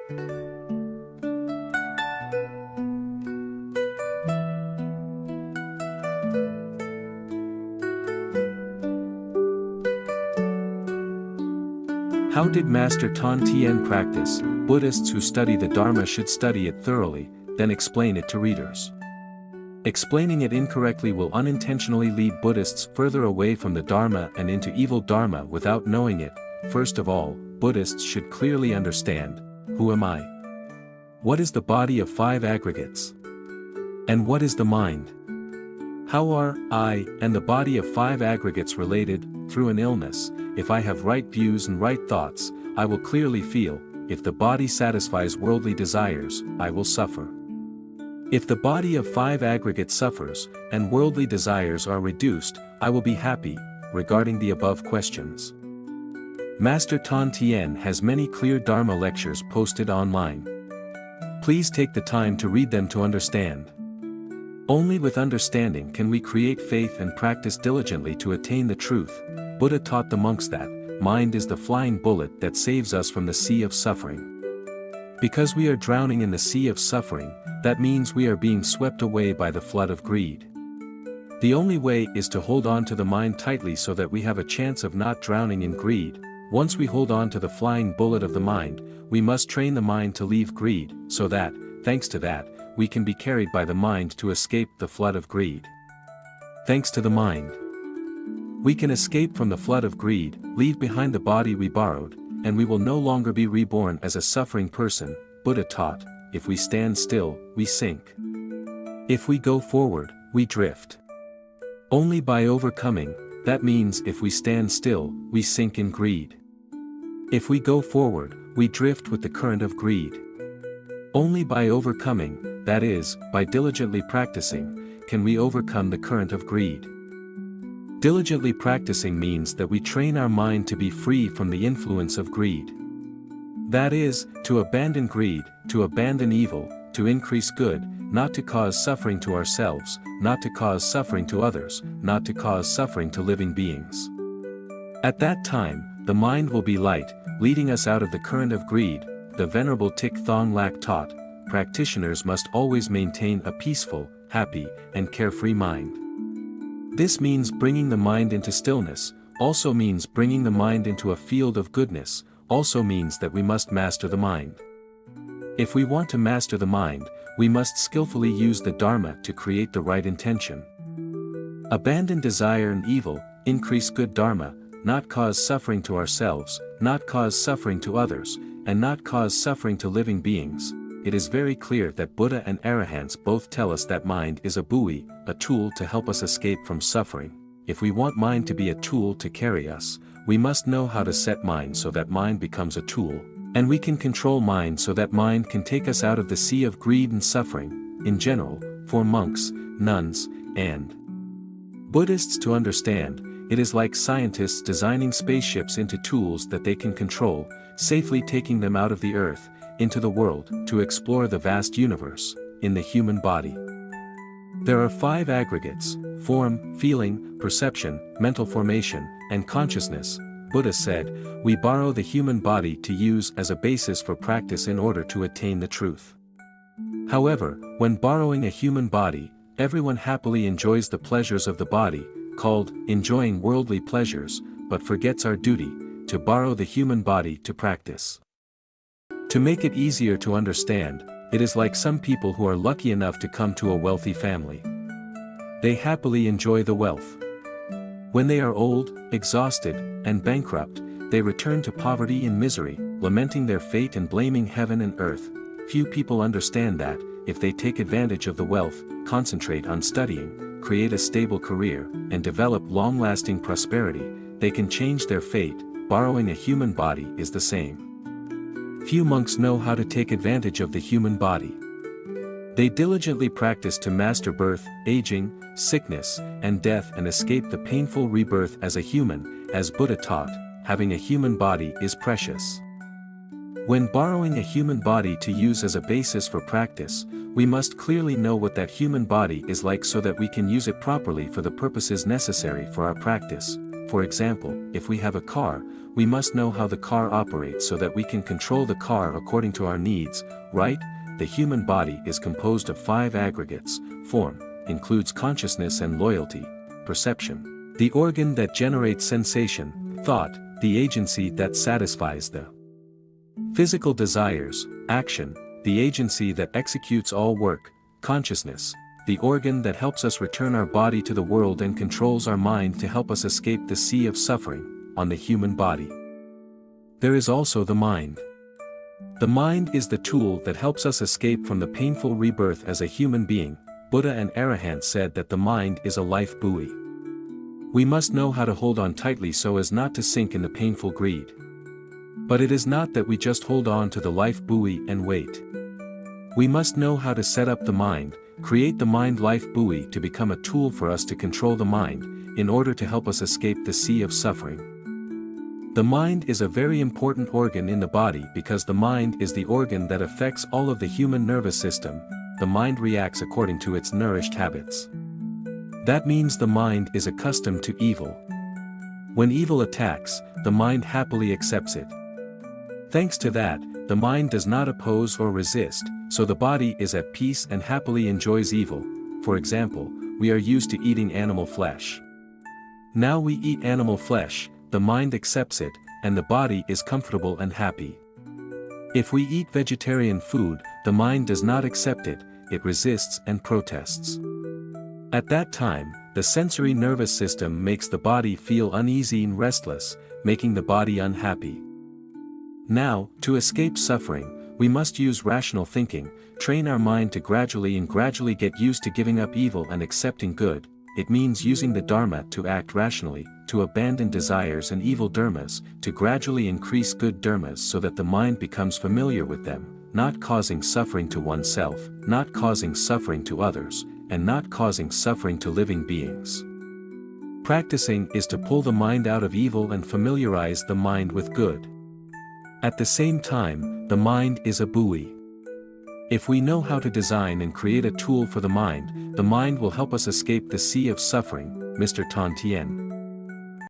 How did Master Thanh Thien practice? Buddhists who study the Dharma should study it thoroughly, then explain it to readers. Explaining it incorrectly will unintentionally lead Buddhists further away from the Dharma and into evil Dharma without knowing it. First of all, Buddhists should clearly understand, who am I? What is the body of five aggregates? And what is the mind? How are I and the body of five aggregates related? Through an illness, if I have right views and right thoughts, I will clearly feel. If the body satisfies worldly desires, I will suffer. If the body of five aggregates suffers, and worldly desires are reduced, I will be happy. Regarding the above questions, Master Thanh Thien has many clear Dharma lectures posted online. Please take the time to read them to understand. Only with understanding can we create faith and practice diligently to attain the truth. Buddha taught the monks that mind is the flying bullet that saves us from the sea of suffering. Because we are drowning in the sea of suffering, that means we are being swept away by the flood of greed. The only way is to hold on to the mind tightly so that we have a chance of not drowning in greed. Once we hold on to the flying bullet of the mind, we must train the mind to leave greed, so that, thanks to that, we can be carried by the mind to escape the flood of greed. Thanks to the mind, we can escape from the flood of greed, leave behind the body we borrowed, and we will no longer be reborn as a suffering person. Buddha taught, if we stand still, we sink. If we go forward, we drift. Only by overcoming, that means if we stand still, we sink in greed. If we go forward, we drift with the current of greed. Only by overcoming, that is, by diligently practicing, can we overcome the current of greed. Diligently practicing means that we train our mind to be free from the influence of greed. That is, to abandon greed, to abandon evil, to increase good, not to cause suffering to ourselves, not to cause suffering to others, not to cause suffering to living beings. At that time, the mind will be light, leading us out of the current of greed. The Venerable Thich Thong Lak taught, practitioners must always maintain a peaceful, happy, and carefree mind. This means bringing the mind into stillness, also means bringing the mind into a field of goodness, also means that we must master the mind. If we want to master the mind, we must skillfully use the Dharma to create the right intention. Abandon desire and evil, increase good Dharma, not cause suffering to ourselves, not cause suffering to others, and not cause suffering to living beings. It is very clear that Buddha and Arahants both tell us that mind is a buoy, a tool to help us escape from suffering. If we want mind to be a tool to carry us, we must know how to set mind so that mind becomes a tool, and we can control mind so that mind can take us out of the sea of greed and suffering. In general, for monks, nuns, and Buddhists to understand, it is like scientists designing spaceships into tools that they can control, safely taking them out of the earth, into the world, to explore the vast universe, in the human body. There are five aggregates: form, feeling, perception, mental formation, and consciousness. Buddha said, we borrow the human body to use as a basis for practice in order to attain the truth. However, when borrowing a human body, everyone happily enjoys the pleasures of the body, called enjoying worldly pleasures, but forgets our duty, to borrow the human body to practice. To make it easier to understand, it is like some people who are lucky enough to come to a wealthy family. They happily enjoy the wealth. When they are old, exhausted, and bankrupt, they return to poverty and misery, lamenting their fate and blaming heaven and earth. Few people understand that, if they take advantage of the wealth, concentrate on studying, create a stable career, and develop long-lasting prosperity, they can change their fate. Borrowing a human body is the same. Few monks know how to take advantage of the human body. They diligently practice to master birth, aging, sickness, and death and escape the painful rebirth as a human. As Buddha taught, having a human body is precious. When borrowing a human body to use as a basis for practice, we must clearly know what that human body is like so that we can use it properly for the purposes necessary for our practice. For example, if we have a car, we must know how the car operates so that we can control the car according to our needs, right? The human body is composed of 5 aggregates: form, includes consciousness and loyalty, perception, the organ that generates sensation, thought, the agency that satisfies the physical desires, action, the agency that executes all work, consciousness, the organ that helps us return our body to the world and controls our mind to help us escape the sea of suffering, on the human body. There is also the mind. The mind is the tool that helps us escape from the painful rebirth as a human being. Buddha and Arahant said that the mind is a life buoy. We must know how to hold on tightly so as not to sink in the painful greed. But it is not that we just hold on to the life buoy and wait. We must know how to set up the mind, create the mind life buoy to become a tool for us to control the mind, in order to help us escape the sea of suffering. The mind is a very important organ in the body because the mind is the organ that affects all of the human nervous system. The mind reacts according to its nourished habits. That means the mind is accustomed to evil. When evil attacks, the mind happily accepts it. Thanks to that, the mind does not oppose or resist, so the body is at peace and happily enjoys evil. For example, we are used to eating animal flesh. Now we eat animal flesh, the mind accepts it, and the body is comfortable and happy. If we eat vegetarian food, the mind does not accept it, it resists and protests. At that time, the sensory nervous system makes the body feel uneasy and restless, making the body unhappy. Now, to escape suffering, we must use rational thinking, train our mind to gradually get used to giving up evil and accepting good. It means using the Dharma to act rationally, to abandon desires and evil dharmas, to gradually increase good dharmas so that the mind becomes familiar with them, not causing suffering to oneself, not causing suffering to others, and not causing suffering to living beings. Practicing is to pull the mind out of evil and familiarize the mind with good. At the same time, the mind is a buoy. If we know how to design and create a tool for the mind will help us escape the sea of suffering. Master Thanh Thien.